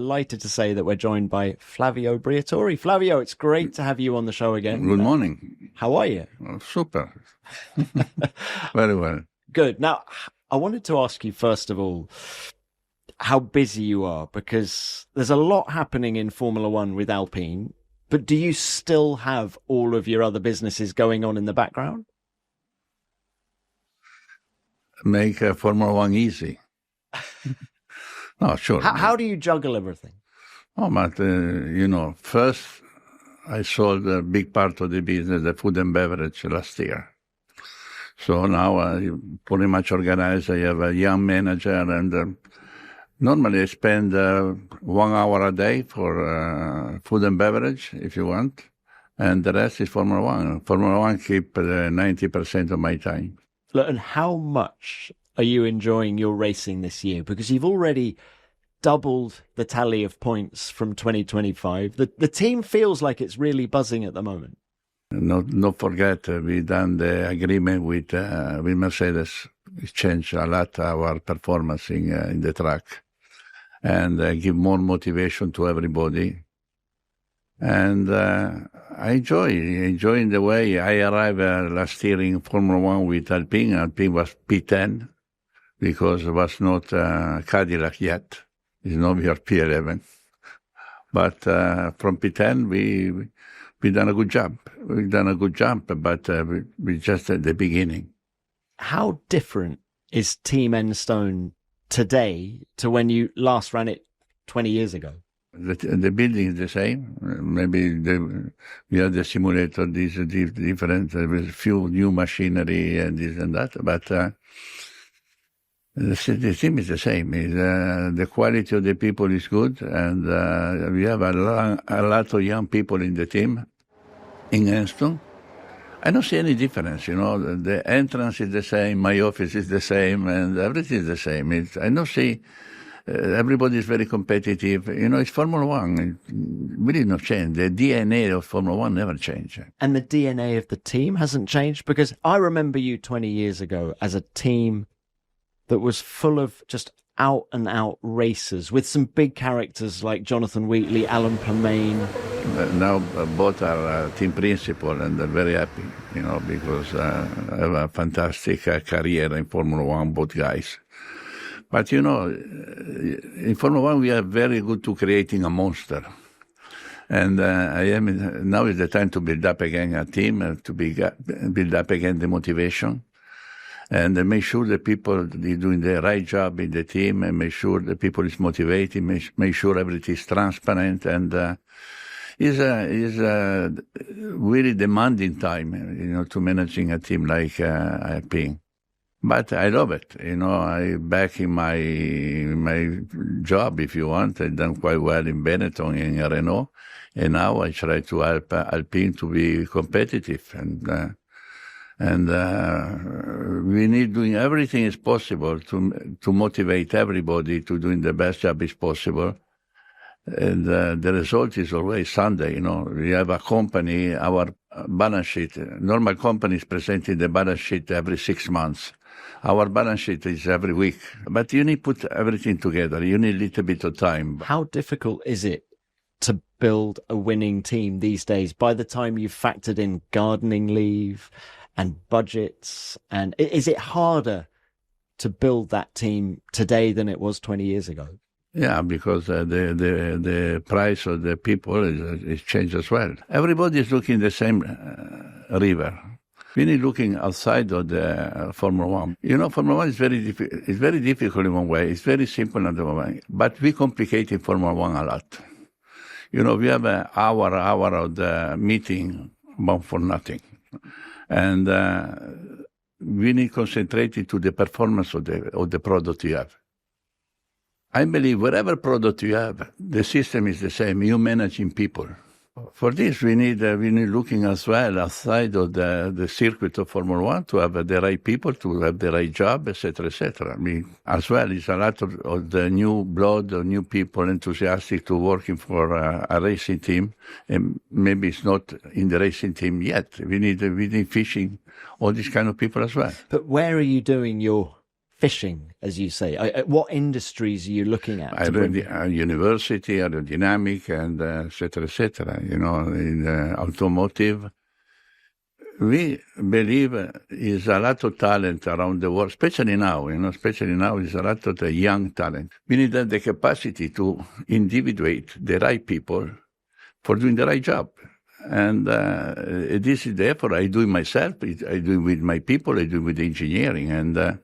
delighted to say that we're joined by Flavio Briatore. Flavio, it's great to have you on the show again. Good morning. How are you? Super. Very well. Good. Now, I wanted to ask you, first of all, how busy you are, because there's a lot happening in Formula One with Alpine, but do you still have all of your other businesses going on in the background? Make Formula One easy. No, sure. How do you juggle everything? Oh, but, first I sold a big part of the business, the food and beverage, last year. So now I pretty much organized. I have a young manager, and normally I spend 1 hour a day for food and beverage, if you want, and the rest is Formula One. Formula One keep 90% of my time. Look, and how much are you enjoying your racing this year? Because you've already doubled the tally of points from 2025. The team feels like it's really buzzing at the moment. Not forget, we done the agreement with Mercedes. It changed a lot our performance in the track, and give more motivation to everybody. And I enjoying the way I arrived last year in Formula One with Alpine. Alpine was P10 because it was not Cadillac yet. It's not your P11. But from P10, we done a good job. We've done a good job, but we just at the beginning. How different is Team Enstone today to when you last ran it 20 years ago? The building is the same. Maybe we have the simulator, this different. There is a few new machinery and this and that, but the team is the same. The quality of the people is good, and we have a lot of young people in the team in Enstone. I don't see any difference. The entrance is the same, my office is the same, and everything is the same. I don't see. Everybody is very competitive. It's Formula One. It really not change. The DNA of Formula One never changed. And the DNA of the team hasn't changed? Because I remember you 20 years ago as a team that was full of just out-and-out racers with some big characters like Jonathan Wheatley, Alan Permain. Now both are team principal, and they're very happy, because I have a fantastic career in Formula One, both guys. But, in Formula One, we are very good to creating a monster. And now is the time to build up again a team, to build up again the motivation, and make sure the people are doing the right job in the team, and make sure the people is motivated, make sure everything is transparent, and is a really demanding time, to managing a team like Alpine. But I love it. I back in my job, if you want. I've done quite well in Benetton, in Renault, and now I try to help Alpine to be competitive. And we need doing everything is possible to motivate everybody to doing the best job is possible. And the result is always Sunday. We have a company, our balance sheet. Normal companies presenting the balance sheet every 6 months. Our balance sheet is every week. But you need to put everything together. You need a little bit of time. How difficult is it to build a winning team these days by the time you've factored in gardening leave and budgets? And is it harder to build that team today than it was 20 years ago? Yeah, because the price of the people is changed as well. Everybody is looking the same river. We need looking outside of the Formula One. Formula One is very difficult in one way. It's very simple in another way. But we complicate in Formula One a lot. We have an hour of the meeting, but for nothing. And we need concentrated to the performance of the product you have. I believe whatever product you have, the system is the same. You managing people. For this, we need looking as well outside of the circuit of Formula One to have the right people, to have the right job, etc., etc. As well, it's a lot of the new blood, of new people enthusiastic to working for a racing team, and maybe it's not in the racing team yet. We need fishing, all these kind of people as well. But where are you doing your fishing, as you say? What industries are you looking at? University, aerodynamic, and et cetera, in automotive. We believe is a lot of talent around the world, especially now, is a lot of the young talent. We need the capacity to individuate the right people for doing the right job. And this is the effort I do it myself, I do it with my people, I do it with the engineering. And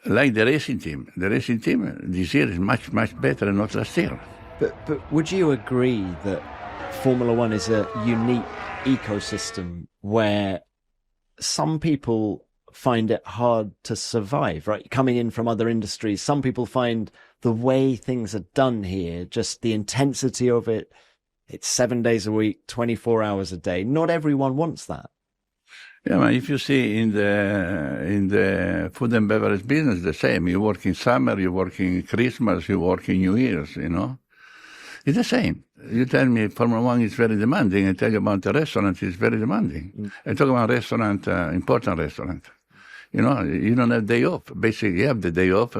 like the racing team this year is much, much better than not last year. But would you agree that Formula One is a unique ecosystem where some people find it hard to survive, right? Coming in from other industries, some people find the way things are done here, just the intensity of it, it's 7 days a week, 24 hours a day. Not everyone wants that. Yeah, man, if you see in the food and beverage business, the same. You work in summer, you work in Christmas, you work in New Year's, It's the same. You tell me Formula One is very demanding. I tell you about the restaurant, it's very demanding. I talk about restaurant, important restaurant. You don't have day off. Basically, you have the day off.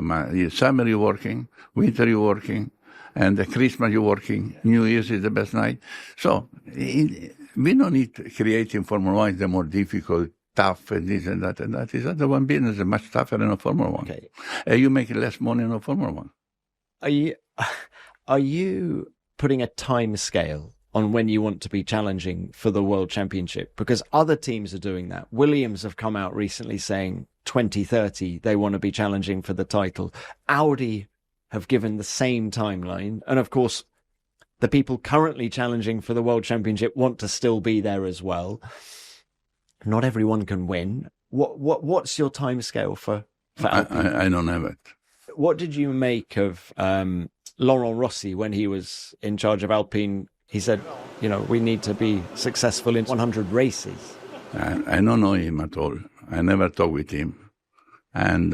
Summer you're working, winter you're working, and Christmas you're working. New Year's is the best night. So we don't need creating Formula One is the more difficult, tough, and this and that and that. Is that the one business is much tougher than a Formula One. Okay. You make less money in a Formula One. Are you putting a time scale on when you want to be challenging for the World Championship? Because other teams are doing that. Williams have come out recently saying 2030 they want to be challenging for the title. Audi have given the same timeline. And of course, the people currently challenging for the World Championship want to still be there as well. Not everyone can win. What's your time scale for Alpine? I don't have it. What did you make of Laurent Rossi when he was in charge of Alpine? He said, we need to be successful in 100 races. I don't know him at all. I never talked with him. And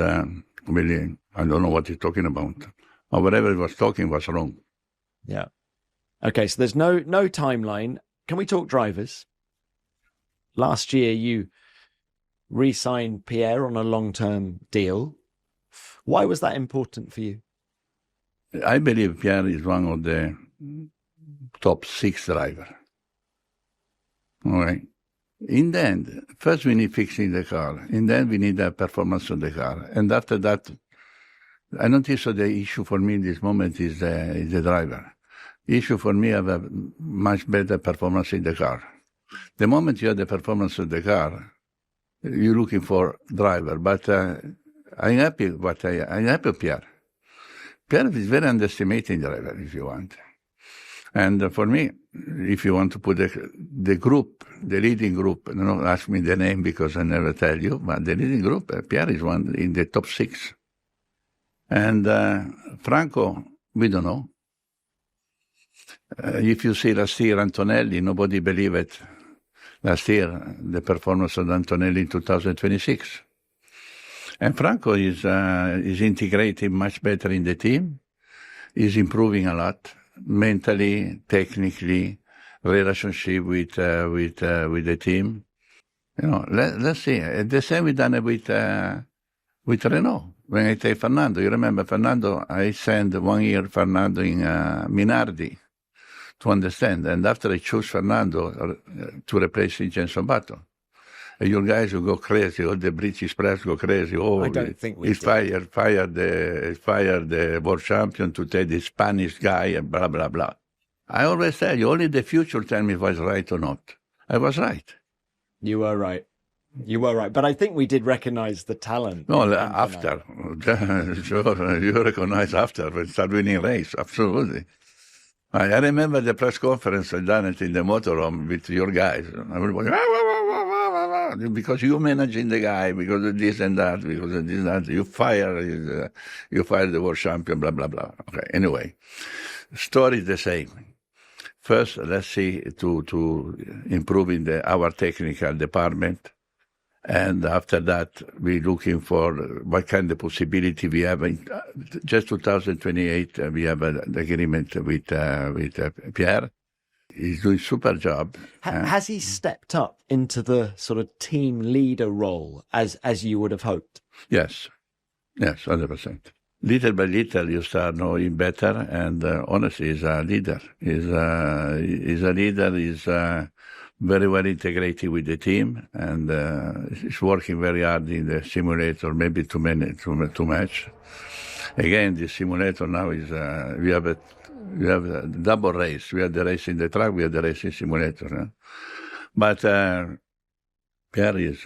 really, I don't know what he's talking about. Or whatever he was talking was wrong. Yeah. Okay, so there's no timeline. Can we talk drivers? Last year, you re-signed Pierre on a long-term deal. Why was that important for you? I believe Pierre is one of the top 6 drivers. All right. In the end, first we need fixing the car. In the end, we need the performance of the car. And after that, I don't think so the issue for me in this moment is the driver. The issue for me have a much better performance in the car. The moment you have the performance of the car, you're looking for driver. But I'm happy with Pierre. Pierre is very underestimating driver, if you want. And for me, if you want to put the group, the leading group, don't ask me the name because I never tell you, but the leading group, Pierre is one in the top 6. And Franco, we don't know. If you see last year Antonelli, nobody believed it. Last year, the performance of Antonelli in 2026. And Franco is integrating much better in the team. He's improving a lot, mentally, technically, relationship with the team. Let's see. The same we done it with Renault. When I take Fernando, you remember Fernando, I sent 1 year Fernando in Minardi to understand. And after I chose Fernando to replace Jenson Button. Your guys will go crazy. All the British press go crazy. Oh, I don't think we he's fired the world champion to take the Spanish guy and blah, blah, blah. I always tell you, only the future tell me if I was right or not. I was right. You were right. But I think we did recognize the talent. No, after. Sure, you recognize after when start winning race. Absolutely. I remember the press conference I done it in the motorhome with your guys. Everybody, because you managing the guy, because of this and that, because of this and that, you fire the world champion, blah, blah, blah. Okay, anyway, story is the same. First, let's see to improving our technical department. And after that, we're looking for what kind of possibility we have. Just 2028, we have an agreement with Pierre. He's doing a super job. Has he stepped up into the sort of team leader role as you would have hoped? Yes. Yes, 100%. Little by little, you start knowing better, and honestly, he's a leader. He's a leader. He's very well integrated with the team, and he's working very hard in the simulator. Maybe too much. Again, the simulator now is we have a double race. We have the race in the track. We have the race in simulator. But Pierre is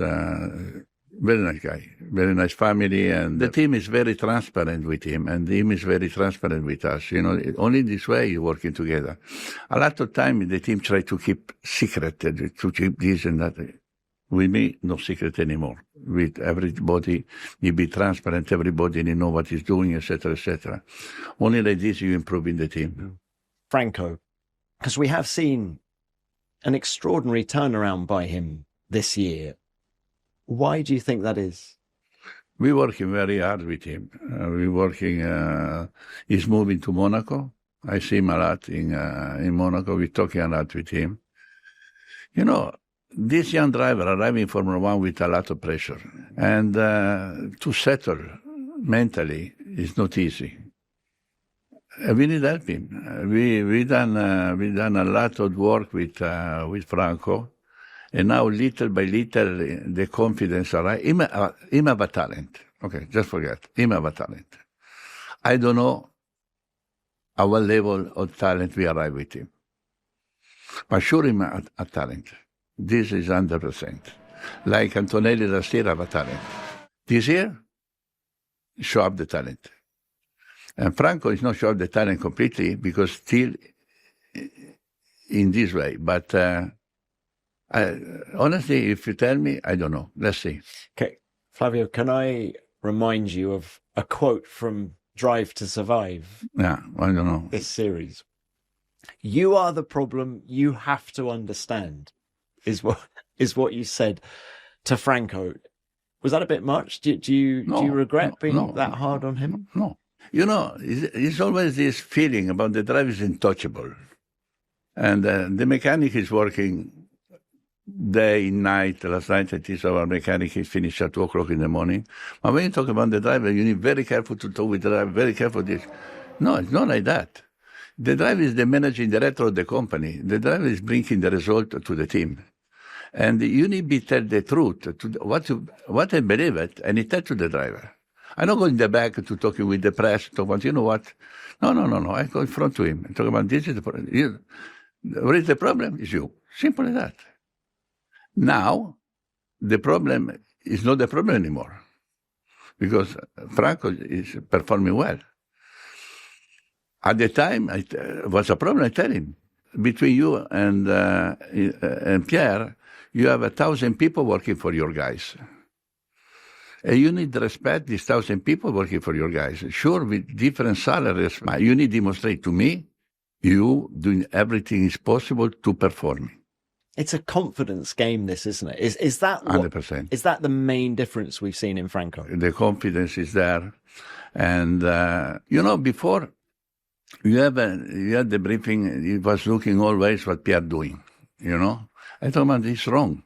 very nice guy, very nice family, and the team is very transparent with him, and the team is very transparent with us. Only this way you're working together. A lot of time the team try to keep secret, to keep this and that. With me, no secret anymore. With everybody, you be transparent. Everybody know what he's doing, etc., etc. Only like this you improve in the team. Franco, because we have seen an extraordinary turnaround by him this year. Why do you think that is? We're working very hard with him. He's moving to Monaco. I see him a lot in Monaco. We're talking a lot with him. This young driver arriving in Formula One with a lot of pressure. And to settle mentally is not easy. We need help him. We done a lot of work with Franco. And now, little by little, the confidence arrives. Him have a talent. Okay, just forget. Him have a talent. I don't know at what level of talent we arrive with him. But sure him a talent. This is 100%. Like Antonelli last year have a talent. This year, show up the talent. And Franco is not show up the talent completely because still in this way. But honestly, if you tell me, I don't know. Let's see. Okay. Flavio, can I remind you of a quote from Drive to Survive? Yeah, I don't know. This series. You are the problem you have to understand, is what you said to Franco. Was that a bit much? Do you regret being that hard on him? No. It's always this feeling about the driver is untouchable. And the mechanic is working day, night. Last night, at least our mechanic is finished at 2 o'clock in the morning. But when you talk about the driver, you need very careful to talk with the driver, very careful this. No, it's not like that. The driver is the managing director of the company. The driver is bringing the result to the team. And you need to tell the truth, what I believe it, and you tell to the driver. I don't go in the back to talking with the press, talk about, you know what? No. I go in front to him and talk about this is the problem. What is the problem? It's you. Simple as that. Now, the problem is not the problem anymore because Franco is performing well. At the time, it was a problem, I tell him. Between you and Pierre, you have 1,000 people working for your guys. And you need to respect these 1,000 people working for your guys. Sure, with different salaries, but you need to demonstrate to me you doing everything is possible to perform. It's a confidence game, this, isn't it? Is that 100%. Is that the main difference we've seen in Franco? The confidence is there. And, before you had the briefing, he was looking always what Pierre doing, I told him, it's wrong.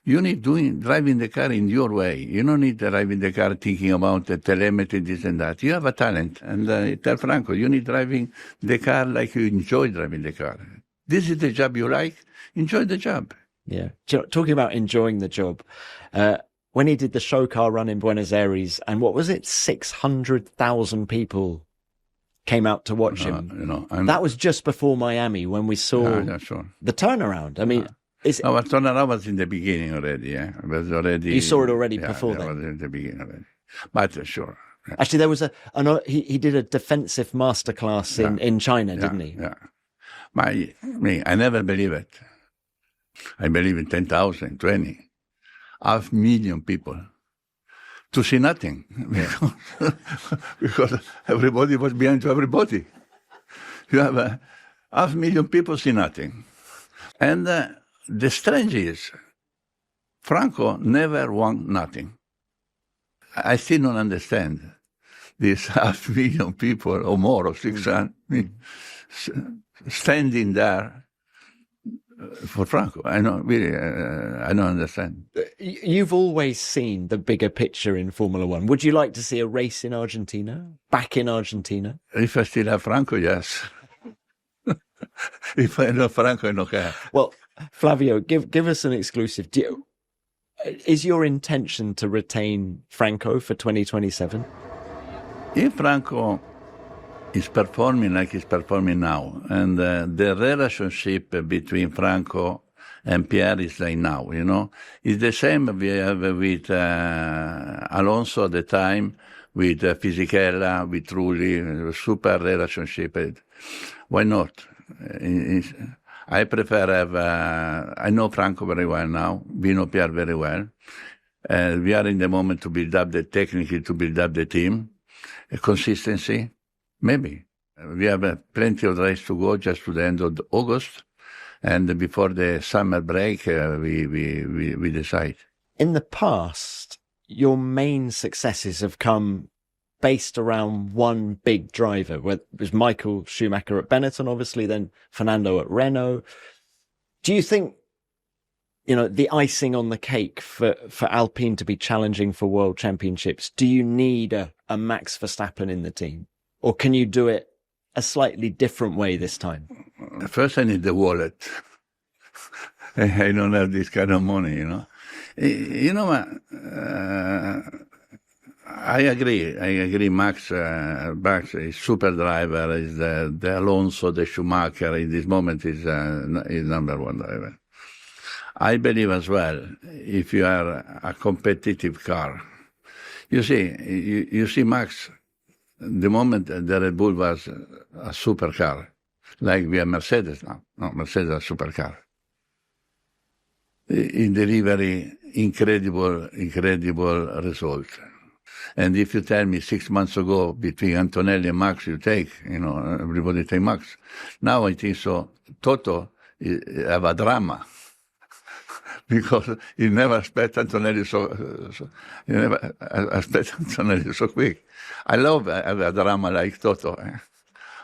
You need driving the car in your way. You don't need driving the car thinking about the telemetry, this and that. You have a talent. And tell Franco, you need driving the car like you enjoy driving the car. This is the job you like. Enjoy the job. Yeah. Talking about enjoying the job, when he did the show car run in Buenos Aires, and what was it, 600,000 people came out to watch him. That was just before Miami when we saw the turnaround. I mean, our turnaround was in the beginning already. Yeah, it was already. You saw it already before that. It was in the beginning already. But sure. Yeah. Actually, there was he did a defensive masterclass in China, didn't he? Yeah. I never believe it. I believe in 10,000, 20, 500,000 people to see nothing because everybody was behind to everybody. You have 500,000 people see nothing. And the strange is, Franco never won nothing. I still don't understand these 500,000 people or more, or 600, standing there for Franco. I know, really, I don't understand. You've always seen the bigger picture in Formula One. Would you like to see a race in Argentina, back in Argentina? If I still have Franco, yes. If I know Franco, I don't care. Well, Flavio, give us an exclusive. Is your intention to retain Franco for 2027? If Franco is performing like he's performing now, and the relationship between Franco and Pierre is like now, it's the same we have with Alonso at the time, with Fisichella, with Trulli, super relationship. Why not? I prefer have, I know Franco very well now, we know Pierre very well. We are in the moment to build up the technically, to build up the team. Consistency, maybe. We have plenty of race to go just to the end of August. And before the summer break, we decide. In the past, your main successes have come based around one big driver. It was Michael Schumacher at Benetton, obviously, then Fernando at Renault. Do you think, the icing on the cake for Alpine to be challenging for world championships, do you need a Max Verstappen in the team? Or can you do it a slightly different way this time? First, I need the wallet. I don't have this kind of money, I agree. Max is super driver. Is the Alonso, the Schumacher. In this moment, is number one driver. I believe as well. If you are a competitive car, you see Max. The moment the Red Bull was a supercar, like we have Mercedes now. No, Mercedes is a supercar. In delivery, incredible result. And if you tell me 6 months ago between Antonelli and Max, you take, everybody take Max. Now I think so. Toto have a drama because he never expect Antonelli so quick. I love a drama like Toto.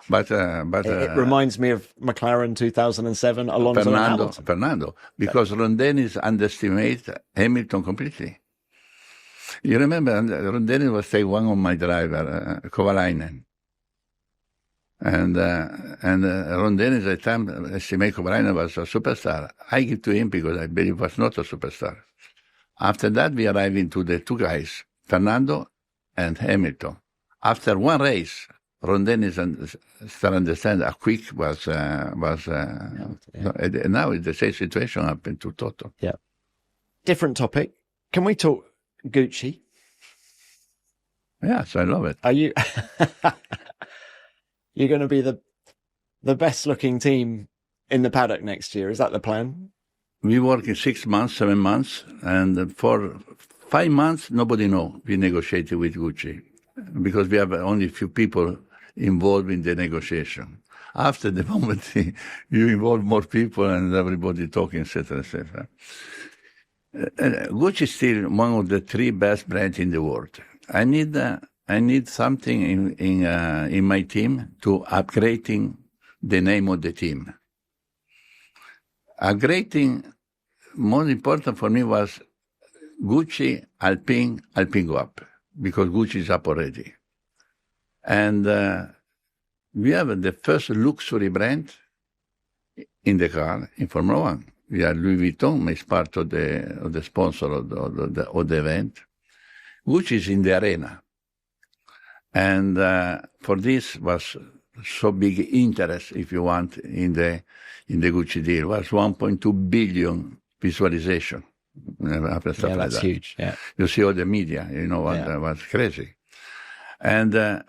But it reminds me of McLaren 2007, Alonso and Hamilton. Fernando, because Rondenis underestimate Hamilton completely. You remember, Rondenis was take one of my driver, Kovalainen. And Rondenis at the time estimate Kovalainen was a superstar. I give to him because I believe he was not a superstar. After that, we arrived into the two guys, Fernando and Hamilton. After one race, Rondenis started understand how quick was. Now it's the same situation happened to Toto. Yeah. Different topic. Can we talk Gucci? Yes, I love it. Are you? You're going to be the best looking team in the paddock next year. Is that the plan? We work in 6 months, 7 months, and for 5 months, nobody know. We negotiated with Gucci because we have only a few people involved in the negotiation. After the moment, you involve more people and everybody talking, etc., etc. Gucci is still one of the 3 best brands in the world. I need something in my team to upgrading the name of the team. Upgrading, most important for me was Gucci, Alpine go up, because Gucci is up already. And we have the first luxury brand in the car in Formula One. We have Louis Vuitton, is part of the sponsor of the event. Gucci is in the arena. And for this was so big interest, if you want, in the Gucci deal. It was 1.2 billion visualization. That's huge. Yeah. You see all the media, was crazy. And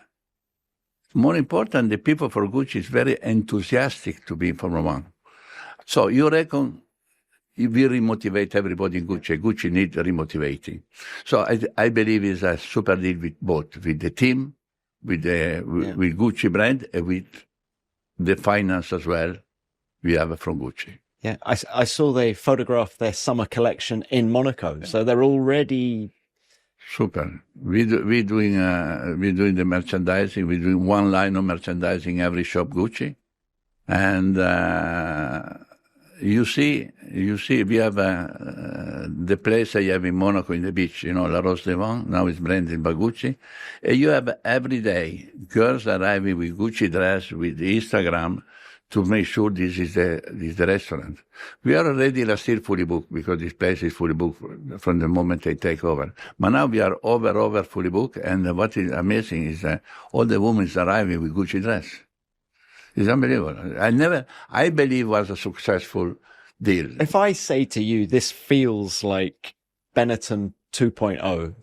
more important, the people for Gucci is very enthusiastic to be in Formula One. So you reckon we remotivate everybody in Gucci. Gucci needs remotivating. So I believe it's a super deal with both, with the team, with Gucci brand, and with the finance as well we have from Gucci. Yeah, I saw they photographed their summer collection in Monaco, so they're already super. We're doing the merchandising. We're doing one line of merchandising every shop Gucci, and you see, we have the place I have in Monaco in the beach, La Rose de Vent, now it's branded by Gucci. And you have every day girls arriving with Gucci dress, with Instagram, to make sure this is the restaurant. We are already last year fully booked because this place is fully booked from the moment they take over. But now we are over fully booked, and what is amazing is all the women arriving with Gucci dress. It's unbelievable. I believe it was a successful deal. If I say to you, this feels like Benetton 2.0,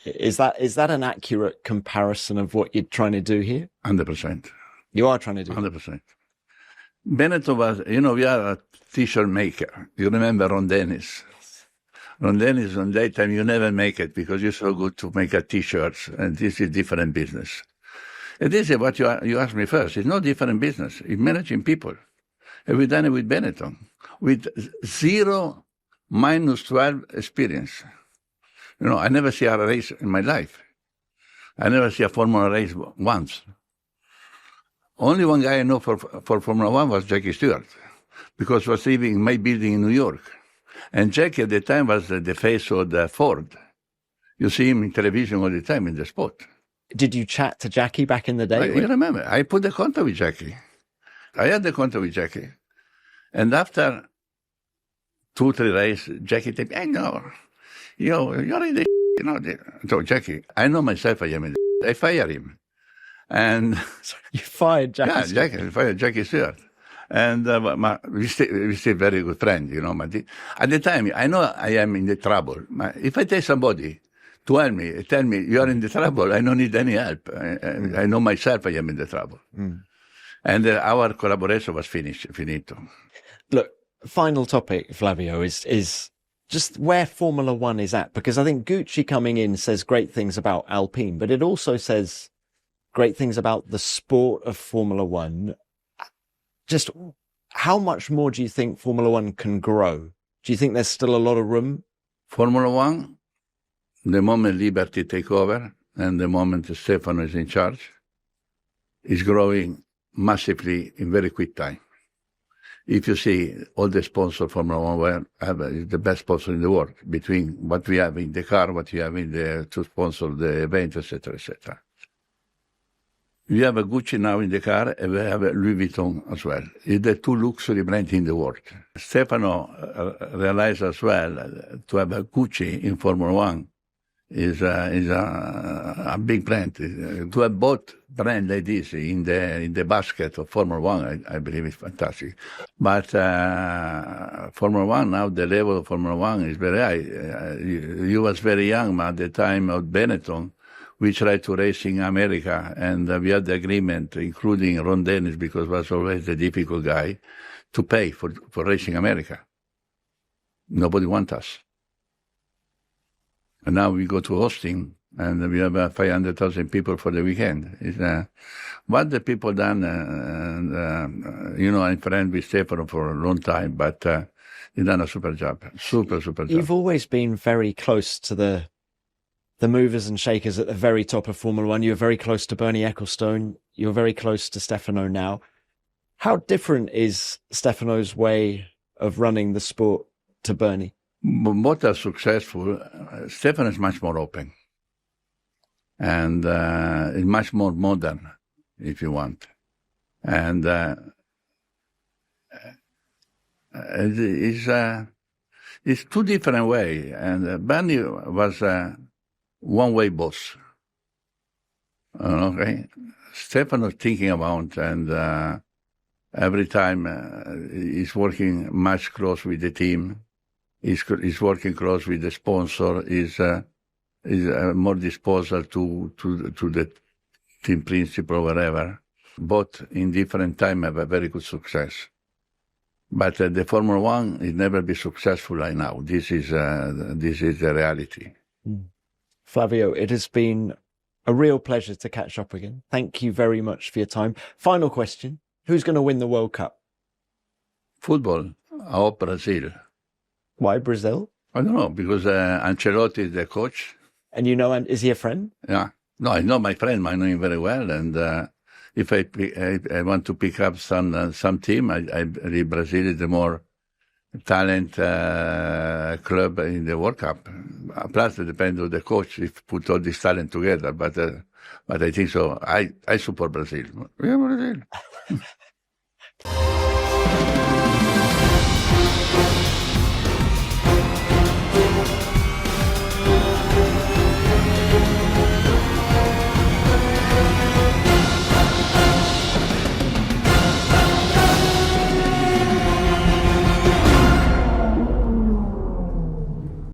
is that an accurate comparison of what you're trying to do here? 100%. You are trying to do 100%. Benetton was, we are a t-shirt maker. You remember Ron Dennis? Ron Dennis, on that time, you never make it because you're so good to make a t-shirts, and this is different business. And this is what you asked me first. It's no different business. It's managing people. And we've done it with Benetton, with 0 -12 experience. I never see a race in my life. I never see a Formula race once. Only one guy I know for Formula One was Jackie Stewart, because he was living in my building in New York. And Jackie at the time was the face of the Ford. You see him in television all the time in the sport. Did you chat to Jackie back in the day? I remember. I put the contact with Jackie. I had the contact with Jackie. And after 2, 3 races, Jackie told me, I know, you're in the So, Jackie, I know myself I am in the I fire him. And you fired Jackie Stewart. I fired Jackie Stewart. And we still very good friends, At the time, I know I am in the trouble. If I tell somebody to help me, tell me, you are in the trouble, I don't need any help. I know myself I am in the trouble. Mm. And our collaboration was finito. Look, final topic, Flavio, is just where Formula One is at. Because I think Gucci coming in says great things about Alpine, but it also says great things about the sport of Formula One. Just how much more do you think Formula One can grow? Do you think there's still a lot of room? Formula One, the moment Liberty take over and the moment Stefano is in charge, is growing massively in very quick time. If you see all the sponsors Formula One have the best sponsor in the world, between what we have in the car, what we have in the to sponsor the event, etc., etc. We have a Gucci now in the car, and we have a Louis Vuitton as well. It's the 2 luxury brands in the world. Stefano realized as well to have a Gucci in Formula One is a big brand. To have both brands like this in the basket of Formula One, I believe is fantastic. But Formula One now, the level of Formula One is very high. You was very young at the time of Benetton. We tried to race in America, and we had the agreement, including Ron Dennis, because he was always the difficult guy, to pay for racing America. Nobody wants us. And now we go to Austin, and we have 500,000 people for the weekend. What the people done, I'm friends with Stefano for a long time, but he's done a super job. Super job. You've always been very close to the movers and shakers at the very top of Formula One. You're very close to Bernie Ecclestone. You're very close to Stefano now. How different is Stefano's way of running the sport to Bernie? Both are successful. Stefano is much more open. And is much more modern, if you want. And it's 2 different ways. And Bernie was one-way boss. Okay? Stefano thinking about, and every time he's working much close with the team. He's working close with the sponsor. Is more disposal to the team principal, whatever. Both in different time have a very good success. But the Formula One will never be successful like now. This is the reality. Flavio, it has been a real pleasure to catch up again. Thank you very much for your time. Final question. Who's going to win the World Cup? Football. I hope Brazil. Why Brazil? I don't know, because Ancelotti is the coach. And is he a friend? Yeah. No, I know my friend. I know him very well. And if I want to pick up some team, Brazil is the more talent club in the World Cup. Plus, it depends on the coach if put all this talent together. But I think so. I support Brazil. Yeah, Brazil.